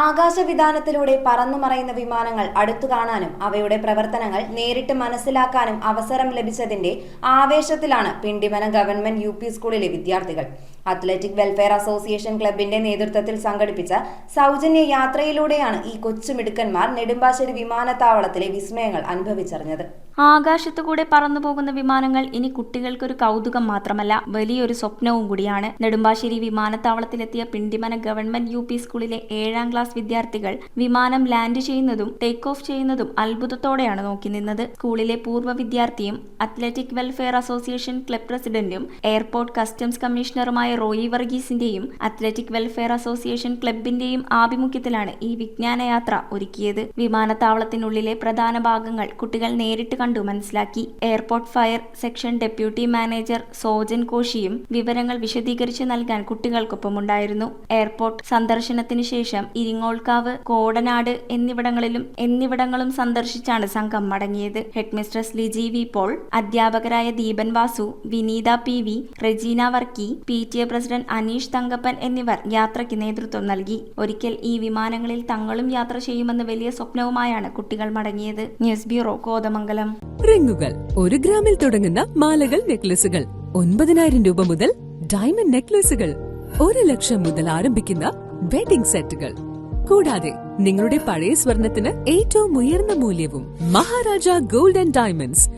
ആകാശവിതാനത്തിലൂടെ പറന്നുമറയുന്ന വിമാനങ്ങൾ അടുത്തു കാണാനും അവയുടെ പ്രവർത്തനങ്ങൾ നേരിട്ട് മനസ്സിലാക്കാനും അവസരം ലഭിച്ചതിന്റെ ആവേശത്തിലാണ് പിണ്ടിമന ഗവൺമെന്റ് യു.പി. സ്കൂളിലെ വിദ്യാർത്ഥികൾ. അത്ലറ്റിക് വെൽഫെയർ അസോസിയേഷൻ ക്ലബിന്റെ നേതൃത്വത്തിൽ സംഘടിപ്പിച്ച സൗജന്യ യാത്രയിലൂടെയാണ് ഈ കൊച്ചുമിടുക്കന്മാർ നെടുമ്പാശ്ശേരി വിമാനത്താവളത്തിലെ വിസ്മയങ്ങൾ അനുഭവിച്ചറിഞ്ഞത്. ആകാശത്തുകൂടെ പറന്നുപോകുന്ന വിമാനങ്ങൾ ഇനി കുട്ടികൾക്കൊരു കൗതുകം മാത്രമല്ല, വലിയൊരു സ്വപ്നവും കൂടിയാണ്. നെടുമ്പാശ്ശേരി വിമാനത്താവളത്തിലെത്തിയ പിണ്ടിമന ഗവൺമെന്റ് യു.പി. സ്കൂളിലെ 7ാം ക്ലാസ് വിദ്യാർത്ഥികൾ വിമാനം ലാൻഡ് ചെയ്യുന്നതും ടേക്ക് ഓഫ് ചെയ്യുന്നതും അത്ഭുതത്തോടെയാണ് നോക്കി നിന്നത്. സ്കൂളിലെ പൂർവ്വ വിദ്യാർത്ഥിയും അത്ലറ്റിക് വെൽഫെയർ അസോസിയേഷൻ ക്ലബ് പ്രസിഡന്റും എയർപോർട്ട് കസ്റ്റംസ് കമ്മീഷണറുമായ റോയി വർഗീസിന്റെയും അത്ലറ്റിക് വെൽഫെയർ അസോസിയേഷൻ ക്ലബിന്റെയും ആഭിമുഖ്യത്തിലാണ് ഈ വിജ്ഞാനയാത്ര ഒരുക്കിയത്. വിമാനത്താവളത്തിനുള്ളിലെ പ്രധാന ഭാഗങ്ങൾ കുട്ടികൾ നേരിട്ട് കണ്ടു മനസ്സിലാക്കി. Airport fire section deputy manager Sojan കോശിയും വിവരങ്ങൾ വിശദീകരിച്ച് നൽകാൻ കുട്ടികൾക്കൊപ്പമുണ്ടായിരുന്നു. എയർപോർട്ട് സന്ദർശനത്തിന് ശേഷം ഇരിങ്ങോൾക്കാവ്, കോടനാട് എന്നിവിടങ്ങളും സന്ദർശിച്ചാണ് സംഘം മടങ്ങിയത്. ഹെഡ്മിസ്ട്രസ് ലിജി വി പോൾ, അധ്യാപകരായ ദീപൻ വാസു, വിനീത പി.വി., റെജീന വർക്കി, PTA പ്രസിഡന്റ് അനീഷ് തങ്കപ്പൻ എന്നിവർ യാത്രയ്ക്ക് നേതൃത്വം നൽകി. ഒരിക്കൽ ഈ വിമാനങ്ങളിൽ തങ്ങളും യാത്ര ചെയ്യുമെന്ന് വലിയ സ്വപ്നവുമായാണ് കുട്ടികൾ മടങ്ങിയത്. News bureau, Kothamangalam. റിങ്ങുകൾ 1 ഗ്രാമിൽ തുടങ്ങുന്ന മാലകൾ, നെക്ലസുകൾ 9,000 രൂപ മുതൽ ഡയമണ്ട് നെക്ലസുകൾ 1 ലക്ഷം മുതൽ ആരംഭിക്കുന്ന വെഡിംഗ് സെറ്റുകൾ, കൂടാതെ നിങ്ങളുടെ പഴയ സ്വർണത്തിന് ഏറ്റവും ഉയർന്ന മൂല്യവും. Maharaja gold and diamonds,